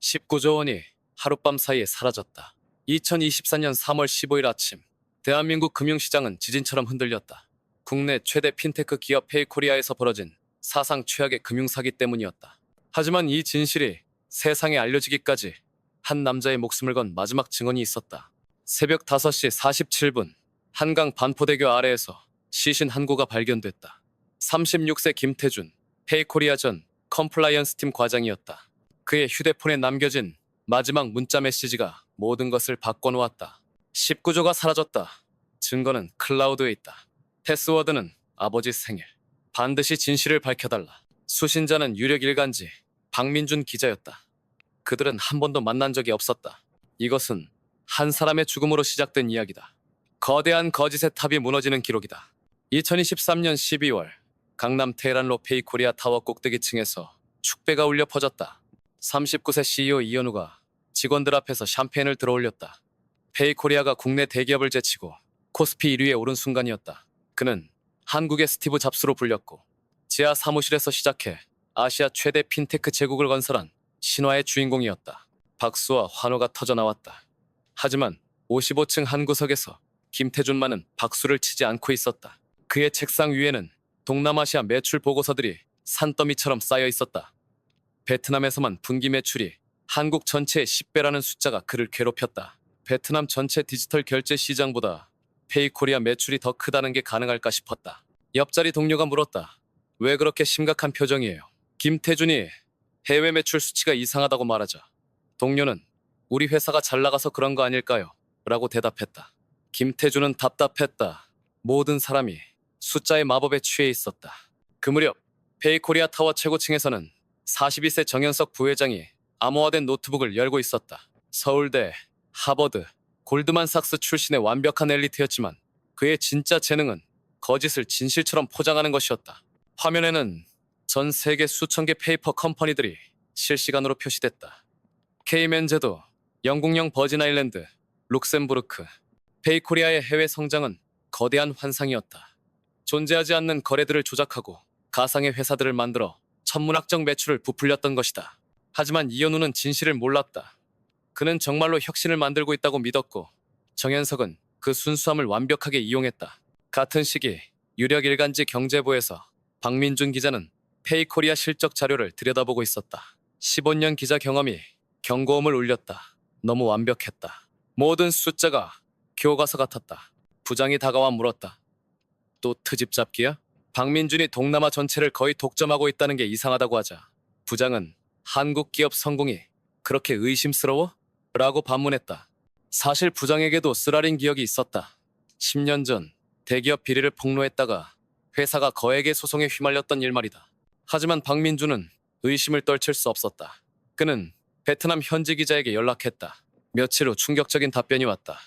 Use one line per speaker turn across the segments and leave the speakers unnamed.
19조 원이 하룻밤 사이에 사라졌다. 2024년 3월 15일 아침, 대한민국 금융시장은 지진처럼 흔들렸다. 국내 최대 핀테크 기업 페이코리아에서 벌어진 사상 최악의 금융사기 때문이었다. 하지만 이 진실이 세상에 알려지기까지 한 남자의 목숨을 건 마지막 증언이 있었다. 새벽 5시 47분, 한강 반포대교 아래에서 시신 한 구가 발견됐다. 36세 김태준, 페이코리아 전 컴플라이언스 팀 과장이었다. 그의 휴대폰에 남겨진 마지막 문자 메시지가 모든 것을 바꿔놓았다. 19조가 사라졌다. 증거는 클라우드에 있다. 패스워드는 아버지 생일. 반드시 진실을 밝혀달라. 수신자는 유력 일간지 박민준 기자였다. 그들은 한 번도 만난 적이 없었다. 이것은 한 사람의 죽음으로 시작된 이야기다. 거대한 거짓의 탑이 무너지는 기록이다. 2023년 12월 강남 테헤란로 페이코리아 타워 꼭대기층에서 축배가 울려 퍼졌다. 39세 CEO 이현우가 직원들 앞에서 샴페인을 들어올렸다. 페이코리아가 국내 대기업을 제치고 코스피 1위에 오른 순간이었다. 그는 한국의 스티브 잡스로 불렸고 지하 사무실에서 시작해 아시아 최대 핀테크 제국을 건설한 신화의 주인공이었다. 박수와 환호가 터져나왔다. 하지만 55층 한 구석에서 김태준만은 박수를 치지 않고 있었다. 그의 책상 위에는 동남아시아 매출 보고서들이 산더미처럼 쌓여 있었다. 베트남에서만 분기 매출이 한국 전체의 10배라는 숫자가 그를 괴롭혔다. 베트남 전체 디지털 결제 시장보다 페이코리아 매출이 더 크다는 게 가능할까 싶었다. 옆자리 동료가 물었다. 왜 그렇게 심각한 표정이에요? 김태준이 해외 매출 수치가 이상하다고 말하자 동료는 우리 회사가 잘 나가서 그런 거 아닐까요? 라고 대답했다. 김태준은 답답했다. 모든 사람이 숫자의 마법에 취해 있었다. 그 무렵 페이코리아 타워 최고층에서는 42세 정현석 부회장이 암호화된 노트북을 열고 있었다. 서울대, 하버드, 골드만삭스 출신의 완벽한 엘리트였지만 그의 진짜 재능은 거짓을 진실처럼 포장하는 것이었다. 화면에는 전 세계 수천 개 페이퍼 컴퍼니들이 실시간으로 표시됐다. 케이맨제도, 영국령 버진아일랜드, 룩셈부르크, 페이코리아의 해외 성장은 거대한 환상이었다. 존재하지 않는 거래들을 조작하고 가상의 회사들을 만들어 천문학적 매출을 부풀렸던 것이다. 하지만 이현우는 진실을 몰랐다. 그는 정말로 혁신을 만들고 있다고 믿었고 정현석은 그 순수함을 완벽하게 이용했다. 같은 시기 유력 일간지 경제부에서 박민준 기자는 페이코리아 실적 자료를 들여다보고 있었다. 15년 기자 경험이 경고음을 울렸다. 너무 완벽했다. 모든 숫자가 교과서 같았다. 부장이 다가와 물었다. 또 트집 잡기야? 박민준이 동남아 전체를 거의 독점하고 있다는 게 이상하다고 하자 부장은 한국 기업 성공이 그렇게 의심스러워? 라고 반문했다. 사실 부장에게도 쓰라린 기억이 있었다. 10년 전 대기업 비리를 폭로했다가 회사가 거액의 소송에 휘말렸던 일 말이다. 하지만 박민준은 의심을 떨칠 수 없었다. 그는 베트남 현지 기자에게 연락했다. 며칠 후 충격적인 답변이 왔다.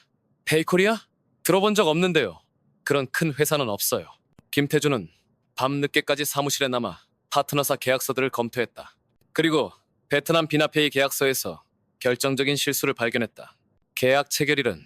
페이코리아? 들어본 적 없는데요. 그런 큰 회사는 없어요. 김태준은 밤늦게까지 사무실에 남아 파트너사 계약서들을 검토했다. 그리고 베트남 비나페이 계약서에서 결정적인 실수를 발견했다. 계약 체결일은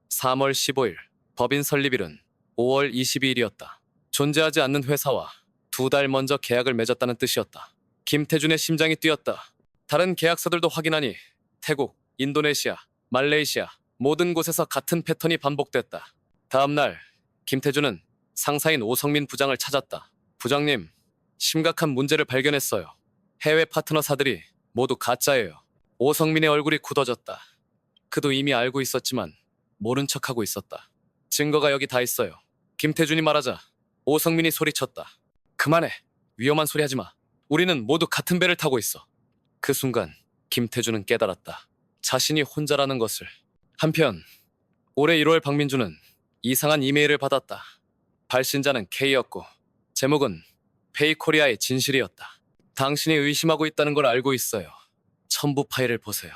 3월 15일, 법인 설립일은 5월 22일이었다. 존재하지 않는 회사와 2달 먼저 계약을 맺었다는 뜻이었다. 김태준의 심장이 뛰었다. 다른 계약서들도 확인하니 태국, 인도네시아, 말레이시아 모든 곳에서 같은 패턴이 반복됐다. 다음 날 김태준은 상사인 오성민 부장을 찾았다. 부장님, 심각한 문제를 발견했어요. 해외 파트너사들이 모두 가짜예요. 오성민의 얼굴이 굳어졌다. 그도 이미 알고 있었지만 모른 척하고 있었다. 증거가 여기 다 있어요. 김태준이 말하자 오성민이 소리쳤다. 그만해. 위험한 소리 하지 마. 우리는 모두 같은 배를 타고 있어. 그 순간 김태준은 깨달았다. 자신이 혼자라는 것을. 한편 올해 1월 박민준은 이상한 이메일을 받았다. 발신자는 K였고 제목은 페이코리아의 진실이었다. 당신이 의심하고 있다는 걸 알고 있어요. 첨부 파일을 보세요.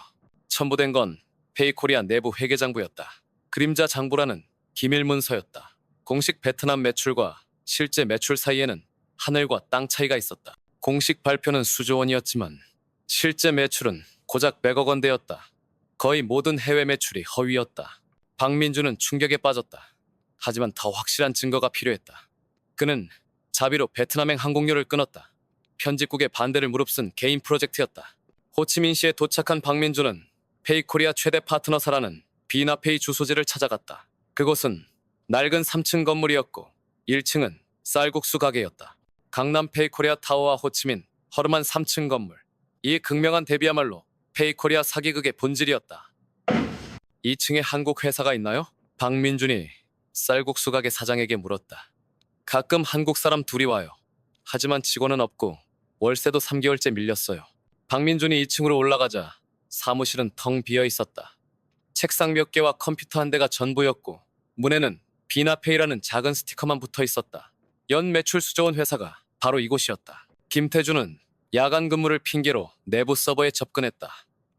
첨부된 건 페이코리아 내부 회계장부였다. 그림자 장부라는 기밀 문서였다. 공식 베트남 매출과 실제 매출 사이에는 하늘과 땅 차이가 있었다. 공식 발표는 수조 원이었지만 실제 매출은 고작 100억 원대였다. 거의 모든 해외 매출이 허위였다. 박민준은 충격에 빠졌다. 하지만 더 확실한 증거가 필요했다. 그는 자비로 베트남행 항공료를 끊었다. 편집국의 반대를 무릅쓴 개인 프로젝트였다. 호치민시에 도착한 박민주는 페이코리아 최대 파트너사라는 비나페이 주소지를 찾아갔다. 그곳은 낡은 3층 건물이었고 1층은 쌀국수 가게였다. 강남 페이코리아 타워와 호치민, 허름한 3층 건물. 이 극명한 대비야말로 페이코리아 사기극의 본질이었다. 2층에 한국 회사가 있나요? 박민준이 쌀국수 가게 사장에게 물었다. 가끔 한국 사람 둘이 와요. 하지만 직원은 없고 월세도 3개월째 밀렸어요. 박민준이 2층으로 올라가자 사무실은 텅 비어 있었다. 책상 몇 개와 컴퓨터 한 대가 전부였고 문에는 비나페이라는 작은 스티커만 붙어 있었다. 연 매출 수조원 회사가 바로 이곳이었다. 김태준은 야간 근무를 핑계로 내부 서버에 접근했다.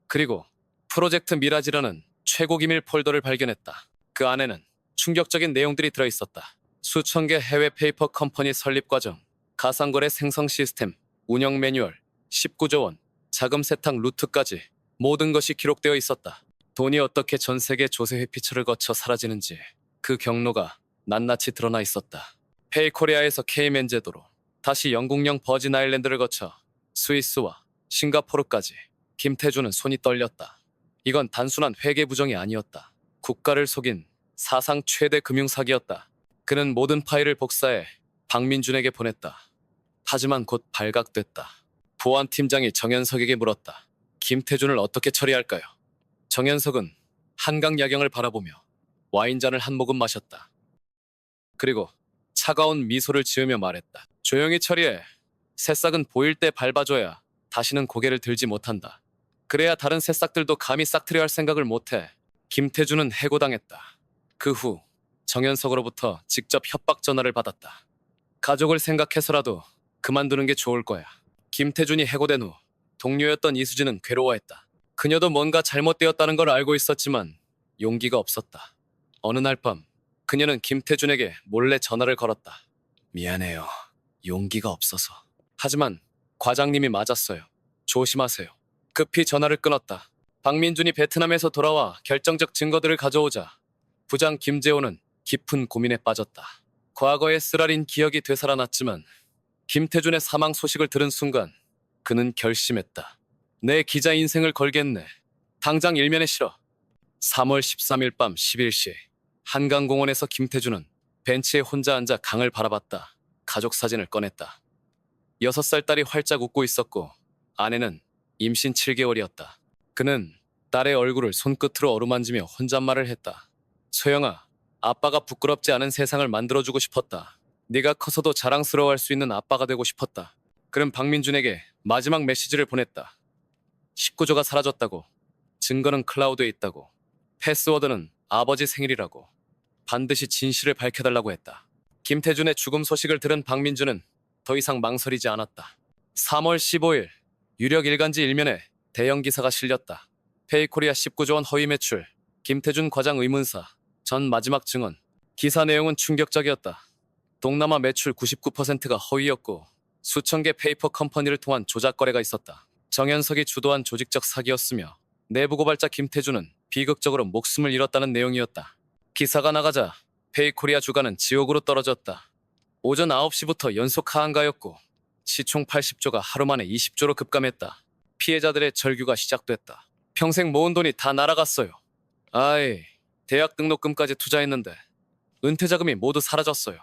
그리고 프로젝트 미라지라는 최고 기밀 폴더를 발견했다. 그 안에는 충격적인 내용들이 들어있었다. 수천 개 해외 페이퍼 컴퍼니 설립 과정, 가상거래 생성 시스템, 운영 매뉴얼, 19조 원, 자금 세탁 루트까지 모든 것이 기록되어 있었다. 돈이 어떻게 전 세계 조세 회피처를 거쳐 사라지는지 그 경로가 낱낱이 드러나 있었다. 페이코리아에서 케이맨 제도로 다시 영국령 버진 아일랜드를 거쳐 스위스와 싱가포르까지 김태준은 손이 떨렸다. 이건 단순한 회계 부정이 아니었다. 국가를 속인 사상 최대 금융사기였다. 그는 모든 파일을 복사해 박민준에게 보냈다. 하지만 곧 발각됐다. 보안팀장이 정현석에게 물었다. 김태준을 어떻게 처리할까요? 정현석은 한강 야경을 바라보며 와인잔을 한 모금 마셨다. 그리고 차가운 미소를 지으며 말했다. 조용히 처리해. 새싹은 보일 때 밟아줘야 다시는 고개를 들지 못한다. 그래야 다른 새싹들도 감히 싹트려 할 생각을 못해. 김태준은 해고당했다. 그 후 정현석으로부터 직접 협박 전화를 받았다. 가족을 생각해서라도 그만두는 게 좋을 거야. 김태준이 해고된 후 동료였던 이수진은 괴로워했다. 그녀도 뭔가 잘못되었다는 걸 알고 있었지만 용기가 없었다. 어느 날 밤 그녀는 김태준에게 몰래 전화를 걸었다. 미안해요. 용기가 없어서. 하지만 과장님이 맞았어요. 조심하세요. 급히 전화를 끊었다. 박민준이 베트남에서 돌아와 결정적 증거들을 가져오자 부장 김재호는 깊은 고민에 빠졌다. 과거의 쓰라린 기억이 되살아났지만 김태준의 사망 소식을 들은 순간 그는 결심했다. 내 기자 인생을 걸겠네. 당장 일면에 실어. 3월 13일 밤 11시 한강공원에서 김태준은 벤치에 혼자 앉아 강을 바라봤다. 가족 사진을 꺼냈다. 6살 딸이 활짝 웃고 있었고 아내는 임신 7개월이었다. 그는 딸의 얼굴을 손끝으로 어루만지며 혼잣말을 했다. 소영아, 아빠가 부끄럽지 않은 세상을 만들어주고 싶었다. 네가 커서도 자랑스러워할 수 있는 아빠가 되고 싶었다. 그는 박민준에게 마지막 메시지를 보냈다. 19조가 사라졌다고. 증거는 클라우드에 있다고. 패스워드는 아버지 생일이라고. 반드시 진실을 밝혀달라고 했다. 김태준의 죽음 소식을 들은 박민준은 더 이상 망설이지 않았다. 3월 15일 유력 일간지 일면에 대형 기사가 실렸다. 페이코리아 19조 원 허위 매출, 김태준 과장 의문사, 전 마지막 증언. 기사 내용은 충격적이었다. 동남아 매출 99%가 허위였고 수천 개 페이퍼 컴퍼니를 통한 조작 거래가 있었다. 정현석이 주도한 조직적 사기였으며 내부 고발자 김태준은 비극적으로 목숨을 잃었다는 내용이었다. 기사가 나가자 페이코리아 주가는 지옥으로 떨어졌다. 오전 9시부터 연속 하한가였고 시총 80조가 하루 만에 20조로 급감했다. 피해자들의 절규가 시작됐다. 평생 모은 돈이 다 날아갔어요. 아이, 대학 등록금까지 투자했는데 은퇴 자금이 모두 사라졌어요.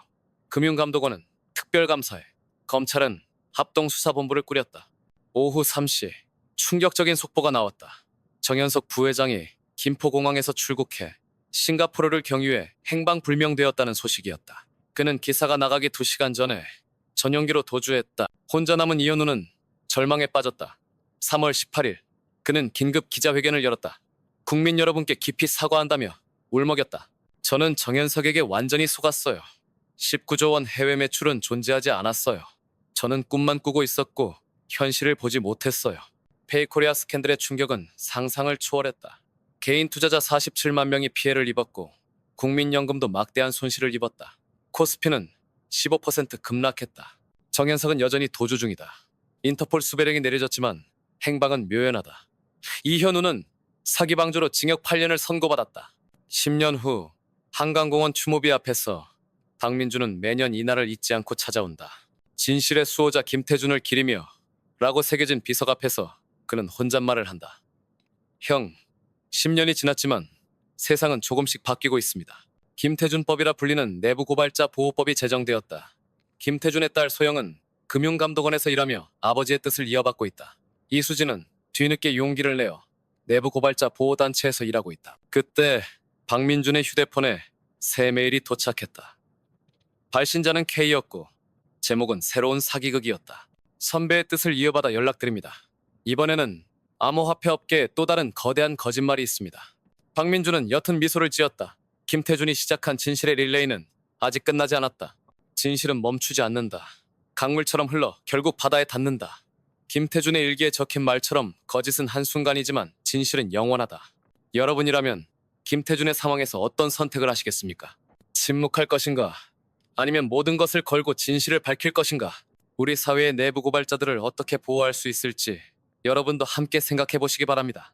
금융감독원은 특별감사에, 검찰은 합동수사본부를 꾸렸다. 오후 3시 충격적인 속보가 나왔다. 정현석 부회장이 김포공항에서 출국해 싱가포르를 경유해 행방불명되었다는 소식이었다. 그는 기사가 나가기 2시간 전에 전용기로 도주했다. 혼자 남은 이현우는 절망에 빠졌다. 3월 18일 그는 긴급 기자회견을 열었다. 국민 여러분께 깊이 사과한다며 울먹였다. 저는 정현석에게 완전히 속았어요. 19조 원 해외 매출은 존재하지 않았어요. 저는 꿈만 꾸고 있었고 현실을 보지 못했어요. 페이코리아 스캔들의 충격은 상상을 초월했다. 개인 투자자 47만 명이 피해를 입었고 국민연금도 막대한 손실을 입었다. 코스피는 15% 급락했다. 정현석은 여전히 도주 중이다. 인터폴 수배령이 내려졌지만 행방은 묘연하다. 이현우는 사기 방조로 징역 8년을 선고받았다. 10년 후 한강공원 추모비 앞에서 박민준은 매년 이날을 잊지 않고 찾아온다. 진실의 수호자 김태준을 기리며 라고 새겨진 비석 앞에서 그는 혼잣말을 한다. 형, 10년이 지났지만 세상은 조금씩 바뀌고 있습니다. 김태준법이라 불리는 내부고발자 보호법이 제정되었다. 김태준의 딸 소영은 금융감독원에서 일하며 아버지의 뜻을 이어받고 있다. 이수진은 뒤늦게 용기를 내어 내부고발자 보호단체에서 일하고 있다. 그때 박민준의 휴대폰에 새 메일이 도착했다. 발신자는 K였고 제목은 새로운 사기극이었다. 선배의 뜻을 이어받아 연락드립니다. 이번에는 암호화폐 업계에 또 다른 거대한 거짓말이 있습니다. 박민준은 옅은 미소를 지었다. 김태준이 시작한 진실의 릴레이는 아직 끝나지 않았다. 진실은 멈추지 않는다. 강물처럼 흘러 결국 바다에 닿는다. 김태준의 일기에 적힌 말처럼 거짓은 한순간이지만 진실은 영원하다. 여러분이라면 김태준의 상황에서 어떤 선택을 하시겠습니까? 침묵할 것인가? 아니면 모든 것을 걸고 진실을 밝힐 것인가? 우리 사회의 내부 고발자들을 어떻게 보호할 수 있을지 여러분도 함께 생각해 보시기 바랍니다.